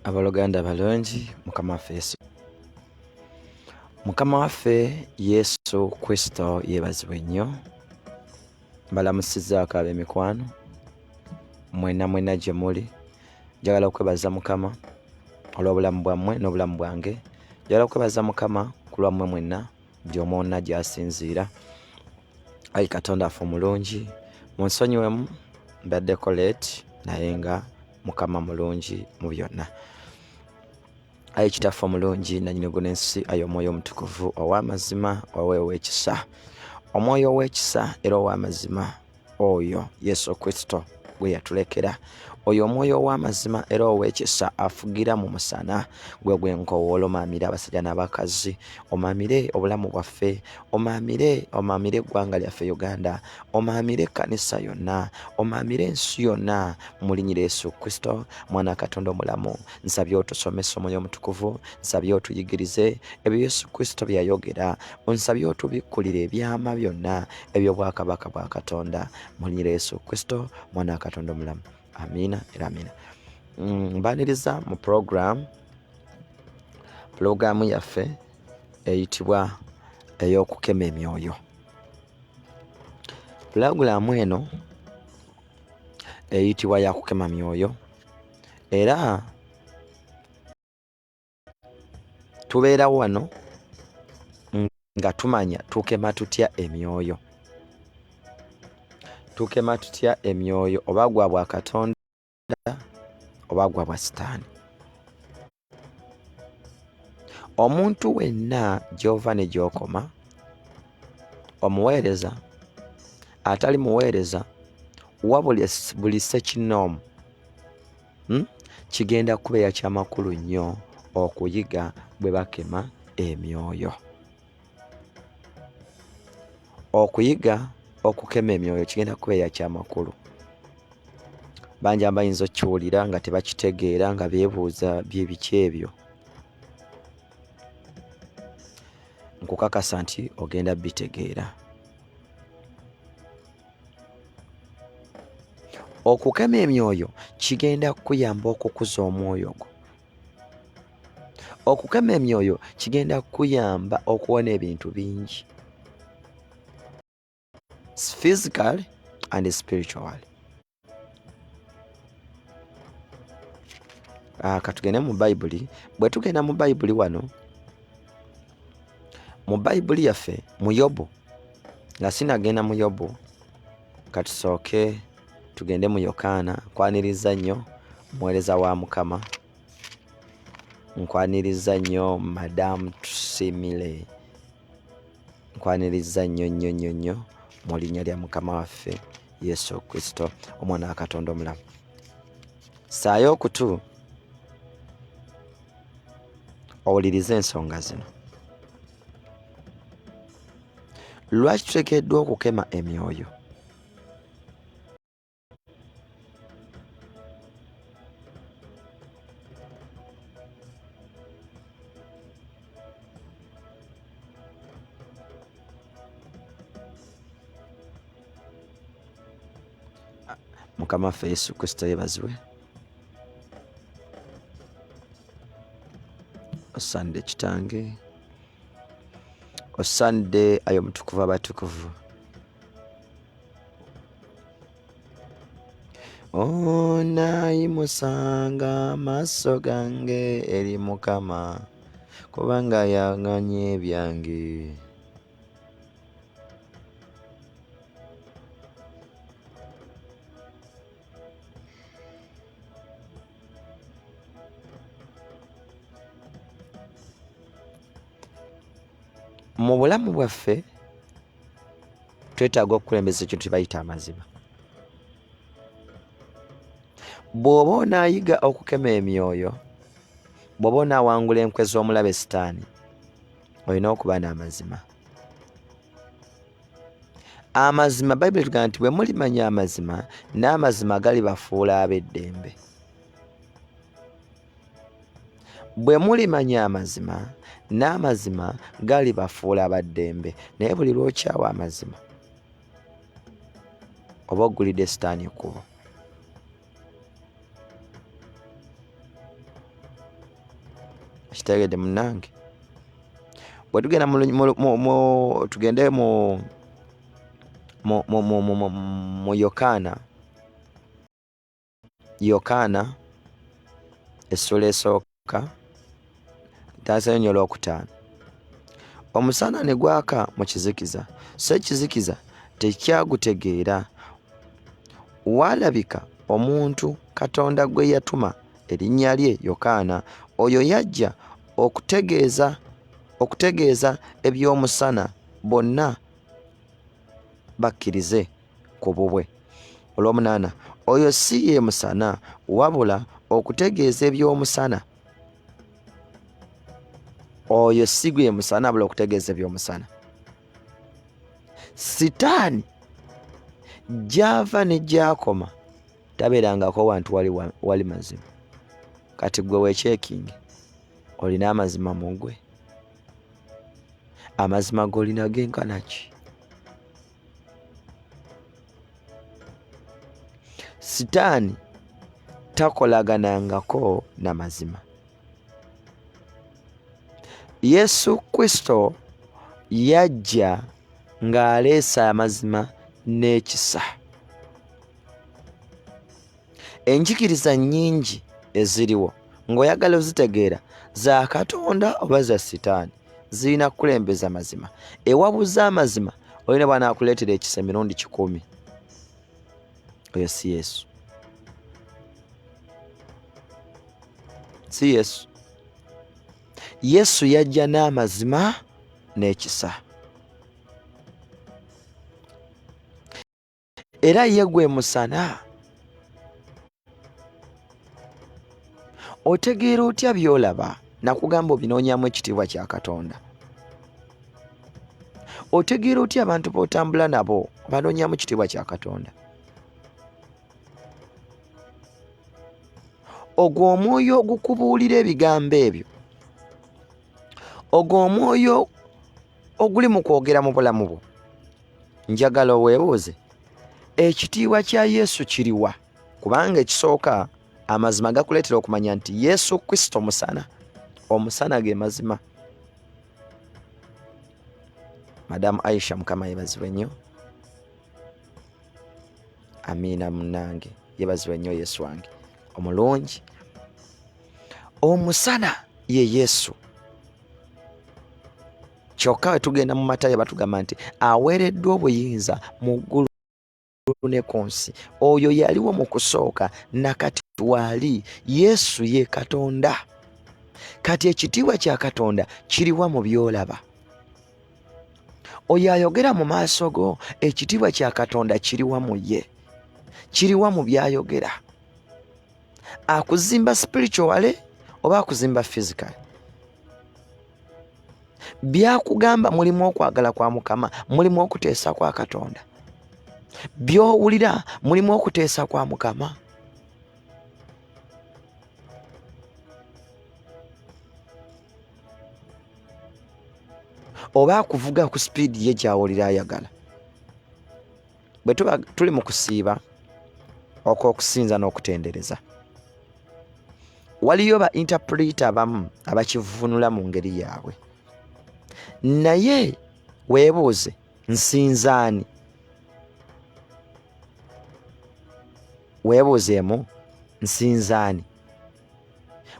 Abaluganda balungi Mukama waffe Yesu Kristo yeebazibwe nnyo. Mbalamusizzaako ab'emikwano mwena gye muli. Njagala okwebaza Mukama olw'obulamu bwammwe n'obulamu bwange. Njagala okwebaza Mukama ku lwammwe mwenna gy'omwonna gy'asinziira. Ayi Katonda affe omulungi, munsonyiwemu mbaddeko late naye nga Mukama mulungi mu byonna. Ayi Kitaffe omulungi nannyini gw'ensi, ayi Omwoyo omutukuvu ow'amazima ow'ekisa, Omwoyo ow'ekisa era ow'amazima, oyo Yesu Kristo gwe yatulekera, oyo Omwoyo ow'amazima era ow'ekisa afugira mu musana, gwe gwenkowoola omaamire abasajja n'abakazi, omaamire obulamu bwaffe, omaamire eggwanga lyaffe Uganda, omaamire ekkanisa yonna, omaamire ensi yonna, mu linnya lya Yesu Kristo mwana wa Katonda omulamu. Nsabye otusomese Omwoyo omutukuvu, nsabye otuyigirize ebyo Yesu Kristo bye yayogera, onsabye otubikkulire ebyama byonna eby'obwakabaka bwa Katonda, mu linnya lya Yesu Kristo mwana wa Katonda omulamu. Amina era amina. Mbaniriza mu programu yaffe eyitibwa ey'okukema emyoyo. Pulogulaamu eno eyitibwa ya kukema myoyo, era tubeera wano nga tumanya tukema tutya emyoyo. Tukema tutya emyoyo, oba gwa bwa Katonda oba gwa bwa Sitaani. Omuntu wenna gy'ova ne gy'okoma, omuweereza, atali muweereza, wa buli ssekinnoomu, kigenda kubeera ky'amakulu nnyo okuyiga bwe bakema emyoyo. Okuyiga okukema emyoyo kigenda kubeera ky'amakulu. Bangi abayinza okkiwulira nga tebakitegeera, nga beebuuza bye biki ebyo. Nkukakasa nti ogenda bitegeera. Okukema emyoyo kigenda kukuyamba okukuza omwoyo gwo. Okukema emyoyo kigenda kukuyamba okuwona ebintu bingi, physically and spiritually. Katugende mu Bayibuli. Bwe tugenda mu Bayibuli wano, mu Bayibuli yaffe mu Yobu, nga sinagenda mu Yobu, katusooke tugende mu Yokaana. Nkwaniriza nnyo muweereza wa Mukama, nkwaniriza nnyo Madamu Tusimire, nkwaniriza nnyo mu linnya lya Mukama waffe Yesu Kristo omwana wa Katonda omulamu. Ssaayo okutu owulirize ensonga zino. Lwaki tuteekeddwa okukema emyoyo? Mukama waffe Yesu Kristo yeebazibwe. Osande kitange, osande ayo mutukuvu abatukuvu. Onaayimusanga amaaso gange eri Mukama, kubanga yaŋŋanye ebyange. Mu bulamu bwaffe twetaaga okukulembeza ekintu kye bayita amazima. Bw'oba onaayiga okukema emyoyo, bw'oba onaawangula enkwe z'omulabe Sitaani, olina okuba n'amazima. Amazima, Bayibuli etugamba nti bwe mulimanya amazima, n'amazima galibafuula ab'eddembe. Bwe mulimanya amazima, n'amazima galibafuula abaddembe. Naye buli lw'okyawa amazima, oba oggulidde Sitaani ekkubo. Kitegedde munnange. Bwe tugenda tugende mu Yokaana essula esooka taasanyonyo olwokutaano. Omusana ne gwaka mu kizikiza, so ekizikiza tekyagutegeera. Waalabika omuntu Katonda gwe yatuma erinnya lye Yokaana. Oyo yajja okutegeeza eby'omusana bonna bakkirize ku bubwe. Olw'omunaana, oyo si ye musana wabula okutegeeza eby'omusana. Oyo si gwe musana wabula okutegeeza eby'omusana. Sitaani gy'ava ne gy'akoma tabeerangako wantu wali mazima. Kati gwe weekyekingi olina amazima mu gwe. Amazima g'olina genkana ki? Sitaani takolaganangako n'amazima. Yesu Kristo yajja ng'aleesa amazima n'ekisa. Enjigiriza nnyingi eziriwo ng'oyagala ozitegeera za Katonda oba za Sitaani zirina kukulembeza mazima. Ewabuza amazima olina bw'anaakuleetera ekisa emirundi 100. Oyo si Yesu. Si Yesu. Yesu yajja n'amazima n'ekisa. Era ye gwe musana. Otegeera otya by'olaba? Nakugamba obinoonyamu ekitiibwa kya Katonda. Otegeera otya abantu b'otambula nabo banoonyamu ekitiibwa kya Katonda? Ogwo omwoyo ogukubuulira ebigambo ebyo, ogwo omwoyo oguli mu kwogera mu bulamu bwo, njagala oweebuuze ekitiibwa kya Yesu kiriwa? Kubanga ekisooka amazima gakuleetera okumanya nti Yesu Kristo musana. Omusana ge mazima. Madamu Aisha, Mukama yebazibwe nnyo. Amiina munnange, yebazibwe nnyo Yesu wange omulungi. Omusana ye Yesu. Kyokka we tugenda mu Matayo batugamba nti aweereddwa obuyinza mu ggulu ne ku nsi. Oyo yaliwo mu kusooka nakati wali. Yesu ye Katonda. Kati ekitiibwa kya Katonda kiriwa mu by'olaba? Oyo ayogera mu maaso go, ekitiibwa kya Katonda kiriwa mu ye? Kiriwa mu by'ayogera? Akuzimba spiritually oba akuzimba physical? Byakugamba mulimu okwagala kwa Mukama, mulimu okuteesa kwa Katonda? By'owulira mulimu okuteesa kwa Mukama? Oba akuvuga ku sipiidi ye gy'awulira ayagala? Bwe tuba tuli mu kusiiba okw'okusinza n'okutendereza, waliyo ba interpreter abamu abakivunula mu ngeri yaabwe. Naye weebuuze, nsinzaani? Weebuuzeemu, nsinzaani?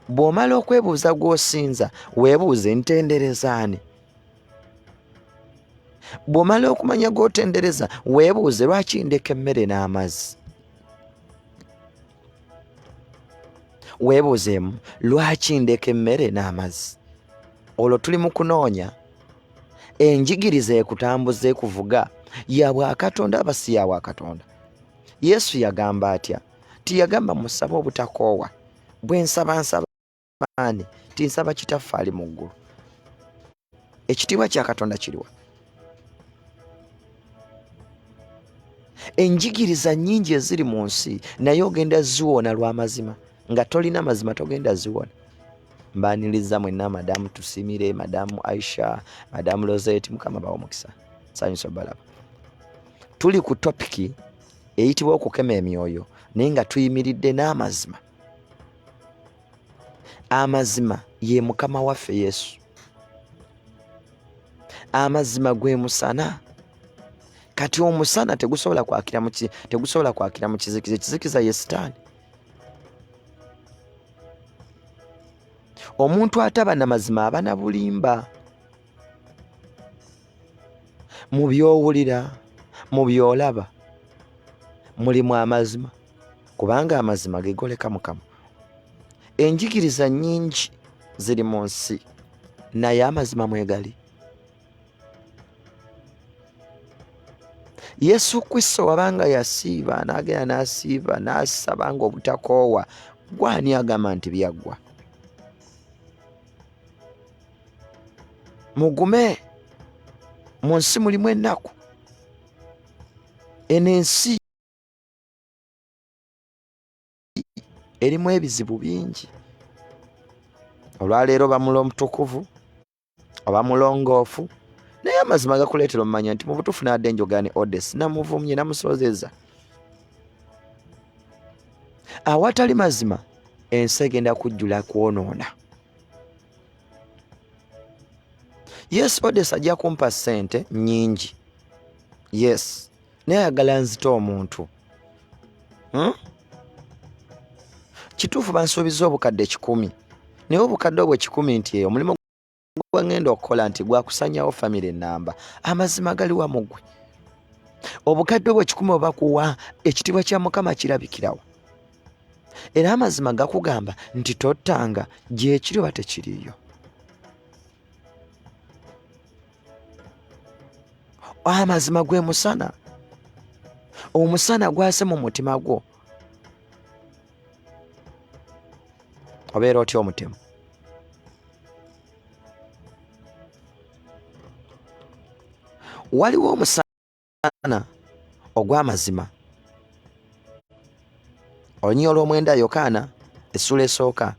Bw'omala okwebuuza gw'osinza, weebuuze ntenderezaani? Bw'omala okumanya gw'otendereza, weebuuze lwaki ndeka emmere n'amazzi? Weebuuzeemu, lwaki ndeka emmere n'amazzi? Olwo tuli mu kunoonya enjigiriza ekutambuza ekuvuga ya bwa Katonda aba si ya bwa Katonda. Yesu yagamba atya? Tiyagamba musabe obutakoowa. Bwe nsaba nsaba ani? Tinsaba Kitaffe ali mu ggulu. Ekitiibwa kya Katonda kiriwa? Enjigiriza nnyingi eziri mu nsi naye ogenda ziwona lw'amazima. Nga tolina mazima togenda ziwona. Mbaaniriza mwenna, madamu Tusimire, madamu Aisha, madamu Rosette, Mukama bawa omukisa. Sanyusa balaba. Tuli ku topiki eyitibwa okukema emyoyo naye nga tuyimiridde n'amazima. Amazima ye Mukama waffe Yesu. Amazima gwe musana. Kati omusana tegusobola kwakira mu kizikiza. Ekizikiza ye Sitaani. Omuntu ataba na mazima aba na bulimba. Mu byowulira, mu byolaba, mulimu amazima, kubanga amazima gegoleka Mukama. Enjigiriza nnyingi ziri mu nsi, naye amazima mwegali. Yesu Kristo wabanga yasiiba n'agenda n'asiiba n'asaba nga obutakoowa, gwani agamba nti byaggwa? Mugume, mu nsi mulimu ennaku. Eno ensi erimu ebizibu bingi. Olwaleero bamula omutukuvu oba mulongoofu, naye amazima gakuleetera omumanya nti mu butuufu n'adde enjogera ne Odesi namuvumye namusoozeza. Awatali mazima ensi egenda kujjula kwonoona. Yes, Odesi ajja kumpa ssente nnyingi. Yes, naye ayagala nzita omuntu. Kituufu bansuubiza obukadde 1,000, naye obukadde obwo 1,000 nti eyo omulimu gwe ngenda okukola nti gwakusanyawo famire ennamba. Amazima galiwa mu ggwe? Obukadde obwo 1,000 oba kuwa ekitiibwa kya Mukama kirabikirawo. Era amazima gakugamba nti tottanga gye kiri oba tekiriyo. Amazima gwe musana. Omusana gwase mu mutima gwo. Obeera otya omutemu? Waliwo omusana ogw'amazima. Olunyiriri olw'omwenda Yokaana essula esooka,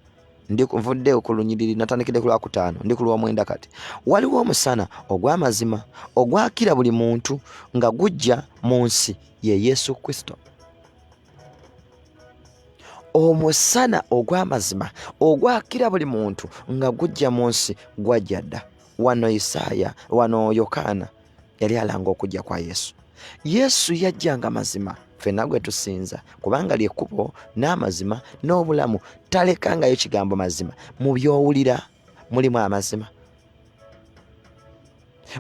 nvudde ku lunyiriri natandikidde ku Lwakutaano, ndi ku Lwomwenda kati. Waliwo omusana ogw'amazima ogwakira buli muntu nga gujja mu nsi ye Yesu Kristo. Omusana ogw'amazima ogwakira buli muntu nga gujja mu nsi gwajja dda. Wano Isaaya, wano Yokaana yali alanga okujja kwa Yesu. Yesu yajjanga mazima, ffenna gwe tusinza, kubanga ly'ekkubo n'amazima n'obulamu. Talekangayo kigambo mazima. Mu byowulira mulimu amazima.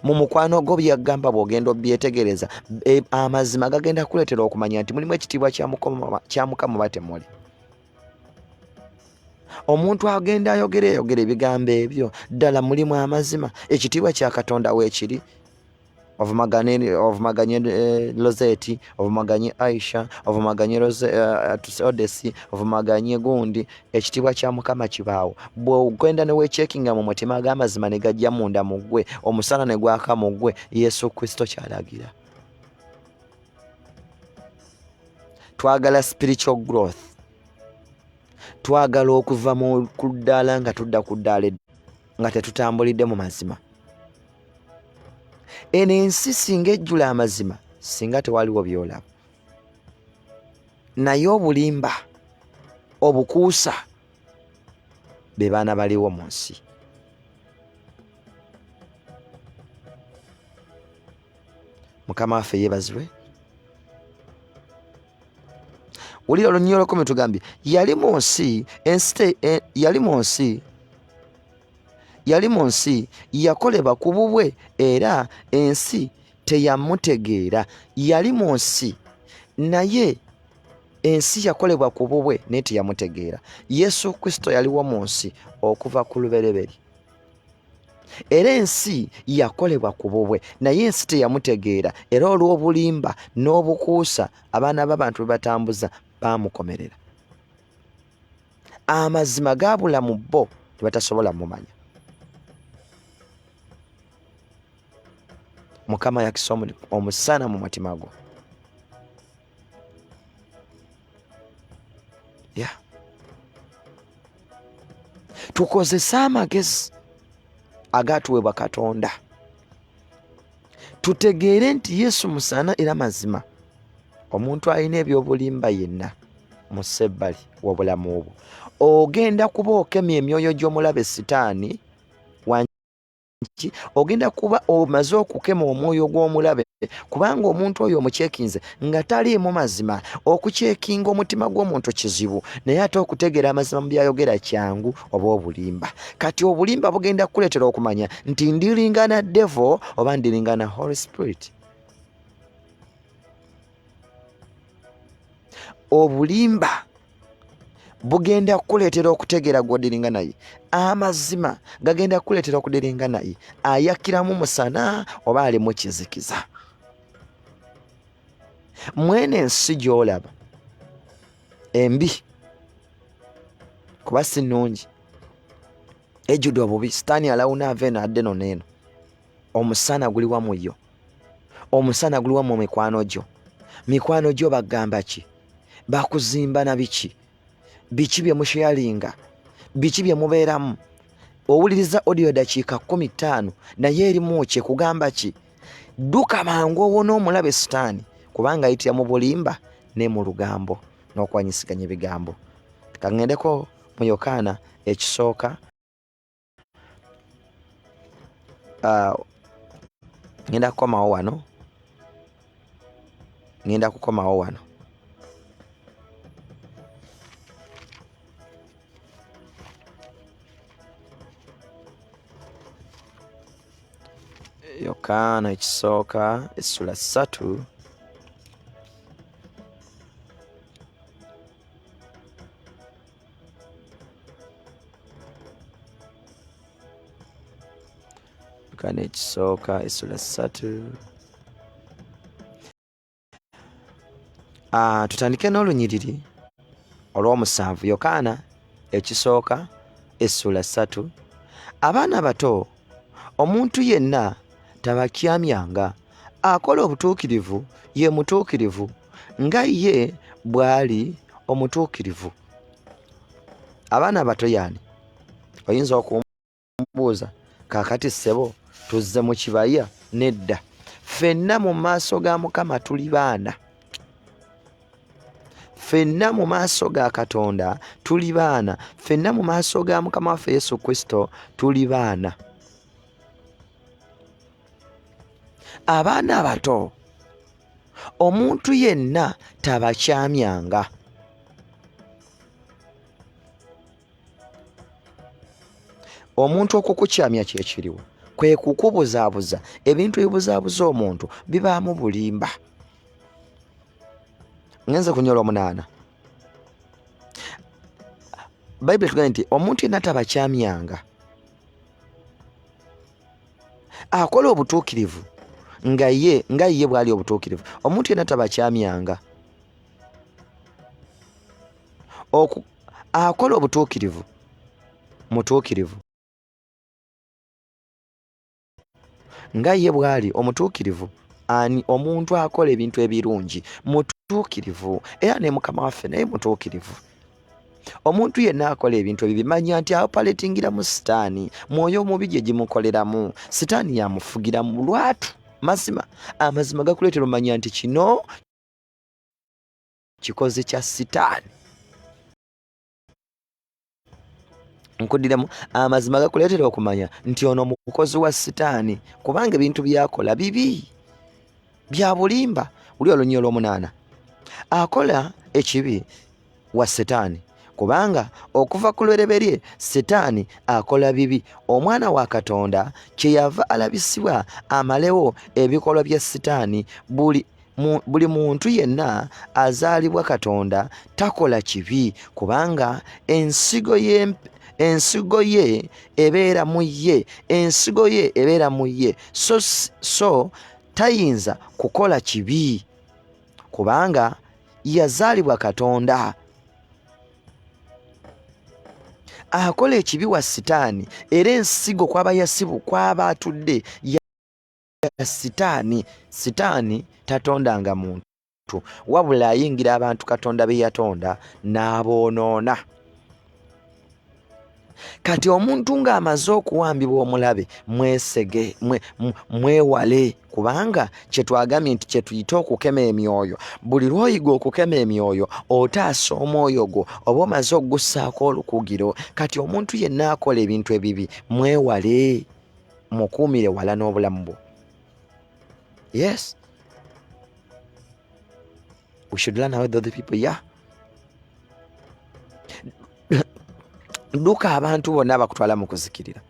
Mu mukwano gwo byagamba bw'ogenda obyetegereza, amazima gagenda kuleetera okumanya nti mulimu ekitiibwa kya Mukama oba temuli. Omuntu agenda ayogera ebigambo ebyo, ddala mulimu amazima. Ekitiibwa kya Katonda weekiri. Ovumaganye Lozeti, ovumaganye Aisha, ovumaganye Odesi, ovumaganye gundi. Ekitiibwa kya Mukama kibaawo. Bw'ogenda ne weecekinga mu mutima ag'amazima ne gajja munda mu ggwe, omusana ne gwaka mu ggwe, Yesu Kristo kyalagira. Twagala spiritual growth. Twagala okuva mu kuddaala nga tudda ku ddaala nga tetutambulidde mu mazima. Eno ensi singa ejjula amazima, singa tewaliwo byolaba. Naye obulimba, obukuusa, be baana baliwo mu nsi. Mukama waffe yeebazibwe. Wulira olunyiriri olw'ekkumi tugambye yali mu nsi yakolebwa ku bubwe era ensi teyamutegeera. Yali mu nsi naye ensi yakolebwa ku bubwe naye teyamutegeera. Yesu Kristo yaliwo mu nsi okuva ku lubereberye. Era ensi yakolebwa ku bubwe naye ensi teyamutegeera, era olw'obulimba n'obukuusa abaana b'abantu be batambuza baamukomerera. Amazima gaabula mu bo tebatasobola mumanya. Mukama yakisa omusana mu mutima gwo. Tukozese amagezi agatuweebwa Katonda. Tutegeere nti Yesu musana era mazima. Omuntu alina ebyobulimba yenna mu ssebbali w'obulamu obwo. Ogenda kuba okemya emyoyo gy'omulabe sitaani ogenda kuba omaze okukema omwoyo gw'omulabe, kubanga omuntu oyo omukyekinze nga taliimu mazima. Okukyekinga omutima gw'omuntu kizibu, naye ate okutegeera amazima mu byayogera kyangu oba obulimba. Kati obulimba bugenda kukuleetera okumanya nti ndiringana devil oba ndiringana Holy Spirit. Obulimba bugenda kukuleetera okutegeera gw'odiringa naye. Amazima gagenda kukuleetera okudiringa naye ayakiramu musana oba ali mu kizikiza. Mwene ensi gy'olaba embi, kuba si nnungi, ejjudde obubi, sitaani alawuna ava eno adde eno n'eno. Omusana guli wamu yo, omusana guli wamu mikwano gyo. Mikwano gyo bagamba ki? Bakuzimba na biki? Biki bye musharinga? Biki bye mubeeramu? Owuliriza audio dakiika 15 naye erimu kye kugamba ki? Dduka mangu owona omulabe sitaani, kubanga ayitira mu bulimba ne mu lugambo n'okwanyisiganya ebigambo. Kaŋŋendeko mu Yokaana ekisooka ngenda kukomawo wano. Yokaana ekisooka essula 3 Yokaana ekisooka essula 3. Tutandike n'olunyiriri olw'omusanvu. Yokaana ekisooka essula 3. Abaana bato, omuntu yenna tabakyamyanga. Akola obutuukirivu ye mutuukirivu nga ye bw'ali omutuukirivu. Abaana bato yani, oyinza okumbuuza kaakati ssebo tuzze mu kibaya? Nedda, ffenna mu maaso ga Mukama tuli baana. Ffenna mu maaso ga Katonda tuli baana. Ffenna mu maaso ga Mukama waffe Yesu Kristo tuli baana. Abaana abato, omuntu yenna tabakyamyanga. Omuntu okukukyamya kyekiriwo kwe kukubuzaabuza. Ebintu ebibuzaabuza omuntu bibaamu bulimba. Ngenze kunyola 8. Bayibuli tugamba nti omuntu yenna tabakyamyanga. Akola obutuukirivu nga ye bw'ali obutuukirivu. Omuntu yenna tabakyamyanga. Akola obutuukirivu mutuukirivu nga ye bw'ali omutuukirivu. Ani omuntu akola ebintu ebirungi mutuukirivu, era ne Mukama waffe naye mutuukirivu. Omuntu yenna akola ebintu ebibi manya nti apaletingira mu sitaani, mwoyo omubi gye gimukoleramu. Sitaani yamufugira mu lwatu. Mazima, amazima gakuleetera omanya nti kino kikoze kya sitaani. Nkuddiremu, amazima gakuleetera okumanya nti ono mukozi wa sitaani, kubanga ebintu byakola bibi bya bulimba. Uli olunyi olw'omunaana, akola ekibi wa sitaani, kubanga okuva ku lwereberye sitaani akola bibi. Omwana wa Katonda kyeyava alabisibwa amalewo ebikolwa bya sitaani. Buli muntu yenna azaalibwa Katonda takola kibi, kubanga ensigo ye ebeera mu ye. Ensigo ye ebeera mu ye, so tayinza kukola kibi kubanga yazaalibwa Katonda. Akola ekibi wa sitaani, era ensigo kwaba yasibu kwaba atudde ya sitaani. Sitaani tatondanga muntu, wabula ayingira abantu Katonda be yatonda n'aboonoona. Kati omuntu ng'amaze okuwambibwa omulabe, mwesege mwewale kubanga kye twagambye nti kye tuyita okukema emyoyo. Buli lw'oyiga okukema emyoyo otaasa omwoyo gwo oba omaze ogussaako olukugiro. Kati omuntu yenna akola ebintu ebibi mwewale, mukuumire wala n'obulamu bwo. Yes, we should learn how other people, yeah. Duka abantu bonna bakutwala mu kuzikirira.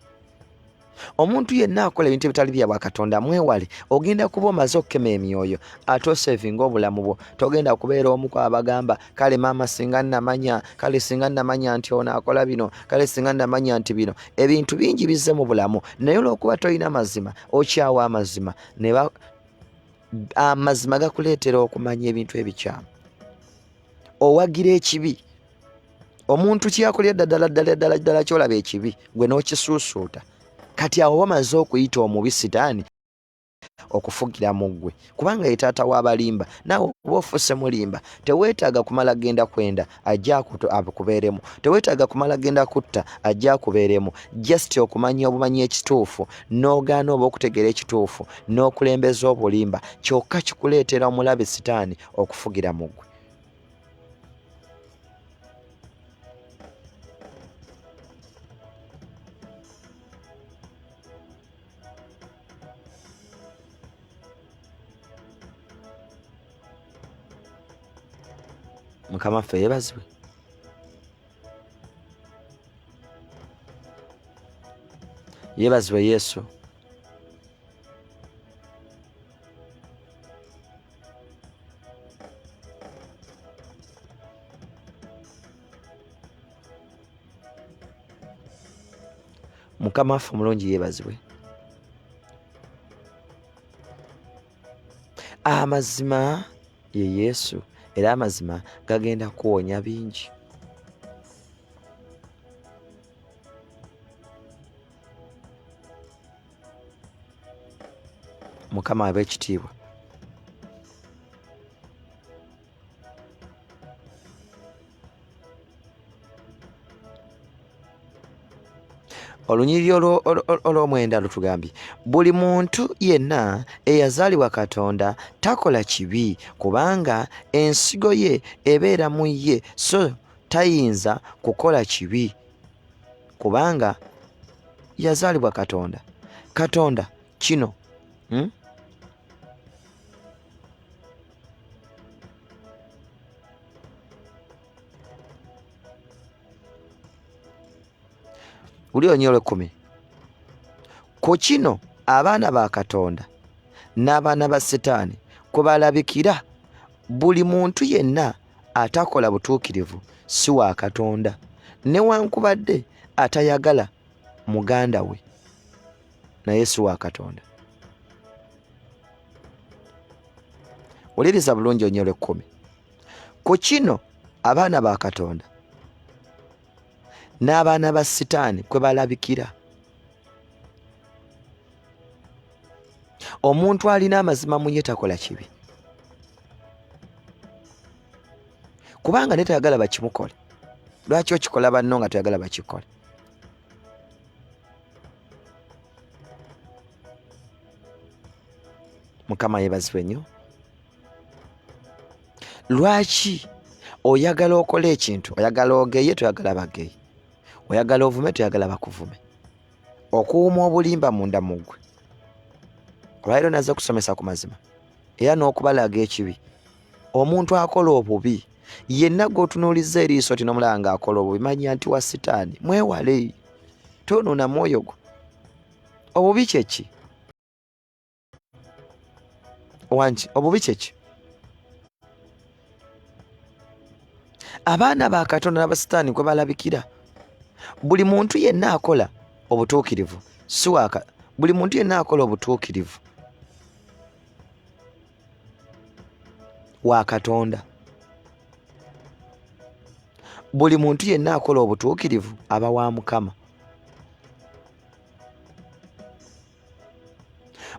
Omuntu yenna akola ebintu ebitali bya Katonda mwewale. Ogenda kuba omaze okukema emyoyo ate osevinga obulamu bwo. Togenda kubeera omu ku abagamba kale maama singa namanya, kale singa namanya nti ono akola bino, kale singa namanya nti bino. Ebintu bingi bizze mu bulamu naye olw'okuba tolina mazima okyawa amazima amazima gakuleetera okumanya ebintu ebikyamu. Owagira ekibi. Omuntu kyakulya ddala kyolaba ekibi gwe n'okisuusuuta. Kati awo bamaze okuyita omubi Sitaani okufugira mu ggwe, kubanga ye taata w'abalimba. Naawe oba ofuuse mulimba teweetaaga kumala genda kwenda ajja akubeeremu, teweetaaga kumala genda kutta ajja akubeeremu. Just okumanya obumanyi ekituufu n'ogaana oba okutegeera ekituufu n'okulembeza obulimba kyokka kikuleetera omulabe Sitaani okufugira mu ggwe. Mukama ffe yeebazibwe. Yeebazibwe Yesu. Mukama waffe omulungi yeebazibwe. Amazima ye Yesu. Era amazima gagenda kuwonya bingi. Mukama abe ekitiibwa. Olunyiriri olw'omwenda lutugambye buli muntu yenna eyazaalibwa Katonda takola kibi kubanga ensigo ye ebeera mu ye, so tayinza kukola kibi kubanga yazaalibwa Katonda. Katonda kino Uli onyole 10. Ku kino abaana ba Katonda n'abaana ba Sitaani kwe balabikira buli muntu yenna atakola butuukirivu si wa Katonda, newankubadde atayagala muganda we naye si wa Katonda. Oliriza bulungi onyole 10. Ku kino abaana ba Katonda n'abaana ba Sitaani kwe balabikira omuntu alina amazima mu ye takola kibi kubanga ne tayagala bakimukole. Lwaki okikola banno nga toyagala bakikole? Mukama yeebazibwe nnyo. Lwaki oyagala okola ekintu, oyagala ogeye toyagala bageyi, oyagala ovume toyagala bakuvume, okuwuma obulimba munda mu ggwe? Olwaliro naze kusomesa ku mazima era n'okubalaga ekibi. Omuntu akola obubi yenna gw'otunuuliza eriiso ti n'omulaba ng'akola obubi, manya nti wa Sitaani. Mwewale, tonuuna mwoyo gwo. Obubi kyeki? Wangi, obubi kyeki? Abaana ba Katonda n'aba Sitaani kwe balabikira buli muntu yenna akola obutuukirivu si waka. Buli muntu yenna akola obutuukirivu wa Katonda. Buli muntu yenna akola obutuukirivu aba wa Mukama.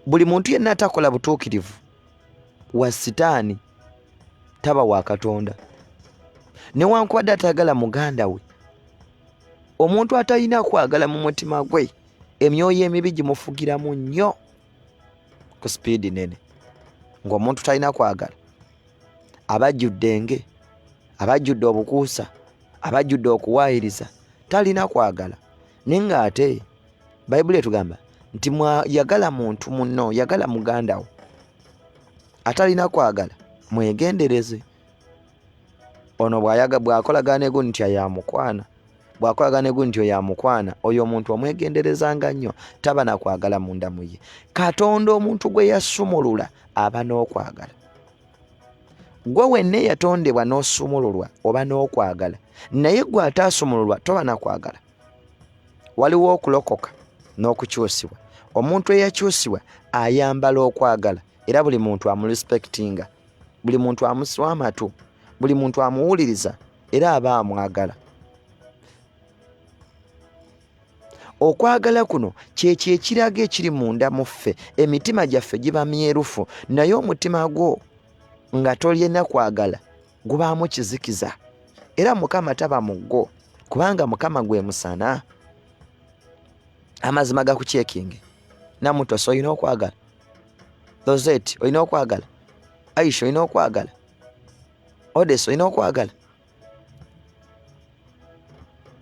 Buli muntu yenna atakola butuukirivu wa Sitaani taba wa Katonda, newankubadde atayagala muganda we. Omuntu atalina kwagala mu mutima gwe emyoyo emibi gimufugiramu nnyo. ku speed nene ng'omuntu talina kwagala abajjudde nge abajjudde obukuusa abajjudde okuwaayiriza talina kwagala naye ng'ate bayibuli etugamba nti yagala muntu munno yagala muganda wo atalina kwagala mwegendereze ono bw'akolagana egu nti yamukwana bw'akolagana egu nti yamukwana oyo omuntu omwegenderezanga nnyo taba nakwagala munda mu ye. Katonda omuntu gwe yasumulula aba n'okwagala. Gwe wenna yatondebwa n'osumululwa oba n'okwagala naye gwe ataasumululwa toba nakwagala. Waliwo okulokoka n'okukyusibwa. Omuntu eyakyusibwa ayambala okwagala era buli muntu amurespektinga, buli muntu amusiwa amatu, buli muntu amuwuliriza era aba amwagala. Okwagala kuno kyekyo ekiraga ekiri munda mu ffe. Emitima gyaffe giba myerufu naye omutima gwo nga tolina kwagala gubaamu kizikiza era Mukama taba mu gwo kubanga Mukama gwe musana. Amazima gakucekinge Namutoso olina okwagala, Lozeti olina okwagala, Aisha olina okwagala, Odeso olina okwagala.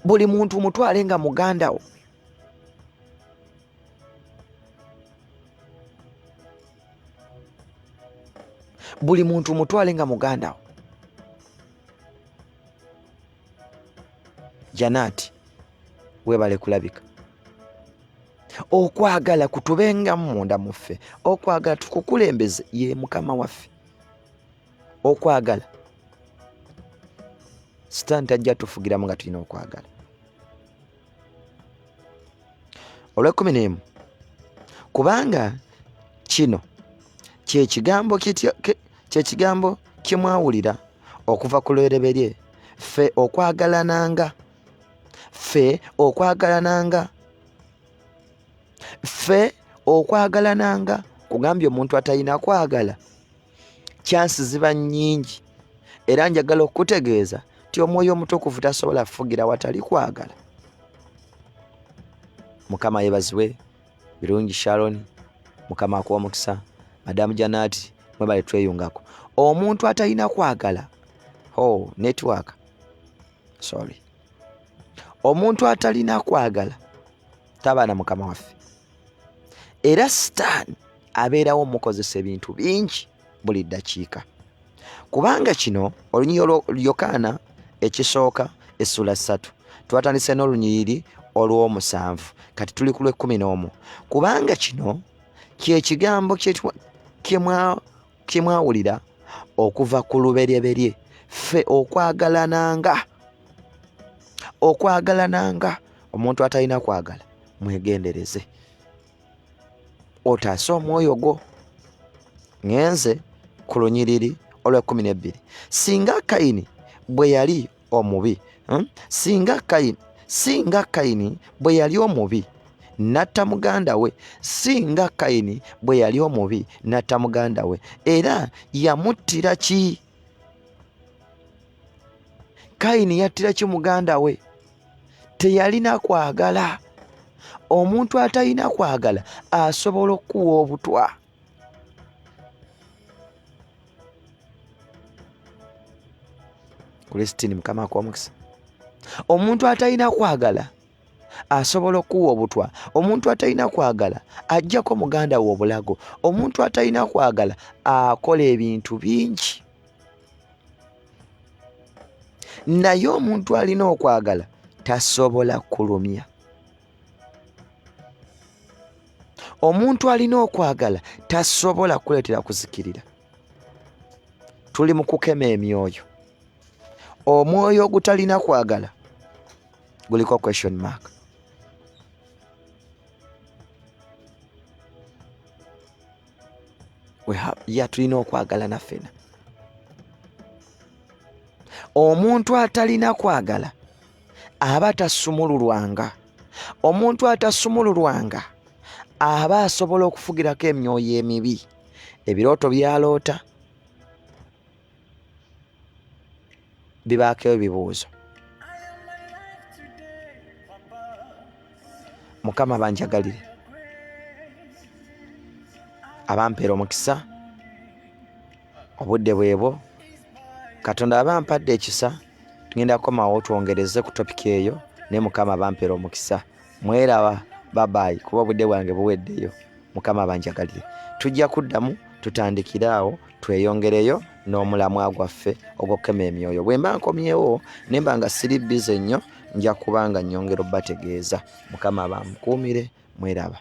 Buli muntu mutwale nga muganda wo. Buli muntu mutwale nga muganda wo. Janati webale kulabika. Okwagala kutubenga munda muffe. Okwagala tukukulembeze ye Mukama waffe. Okwagala Sitaani tajja tufugiramu nga tulina okwagala. Olw'ekumi kubanga kino kyekigambo kye mwawulira okuva ku lwereberye ffe okwagalananga ffe okwagalananga kugambye omuntu atalina kwagala chansi ziba nnyingi era njagala okutegeeza ti Omwoyo Omutukuvu tasobola kufugira watali kwagala. Mukama yebaziwe birungi Sharon, Mukama akuwa omukisa, Madamu Janati mwebale tweyungako. Omuntu atalina kwagala network sorry omuntu atalina kwagala taba na Mukama waffe. Era Sitaani abeerawo mukozesa ebintu bingi buli ddakiika kubanga kino olunyiriri Yokaana ekisooka essula 3 twatandise n'olunyiriri olw'omusanvu kati tuli ku lw'ekumi kubanga kino kyekigambo kye mwawulira okuva ku lubereberye ffe okwagalananga. Omuntu atalina kwagala mwegendereze otaase omwoyo gwo. Ngenze ku lunyiriri olw'ekumi singa Kayini bwe yali omubi singa Kayini bwe yali omubi natta muganda we, singa Kayini bwe yali omubi natta muganda we era yamuttira ki? Kayini yattira ki muganda we? Teyalina kwagala. Omuntu atalina kwagala asobola okuwa obutwa. Kristini Mukama akuwa omukisa. Omuntu atalina kwagala asobola okuwa obutwa. Omuntu atalina kwagala ajjako muganda we obulago. Omuntu atalina kwagala akola ebintu bingi. Naye omuntu alina okwagala tasobola kulumya. Omuntu alina okwagala tasobola kuleetera kuzikirira. Tuli mu kukema emyoyo. Omwoyo ogutalina kwagala guliko question mark. Tulina okwagala naffena. Omuntu atalina kwagala aba tasumululwanga. Omuntu atasumululwanga aba asobola okufugirako emyoyo emibi, ebirooto byaloota bibaako ebibuuzo. Mukama banjagalire. abampeera omukisa obudde bwebo Katonda abampadde ekisa tugenda komawo twongereze ku topic eyo ne Mukama abampeera omukisa mweraba babayi kuba obudde bwange buweddeyo Mukama abanjagalire tujja kuddamu tutandikiraawo tweyongereyo n'omulamwa gwaffe ogw'okukema emyoyo bwe mba nkomyewo ne mba nga siri bize nnyo nja kubanga nnyongera obbategeeza Mukama abamukuumire mweraba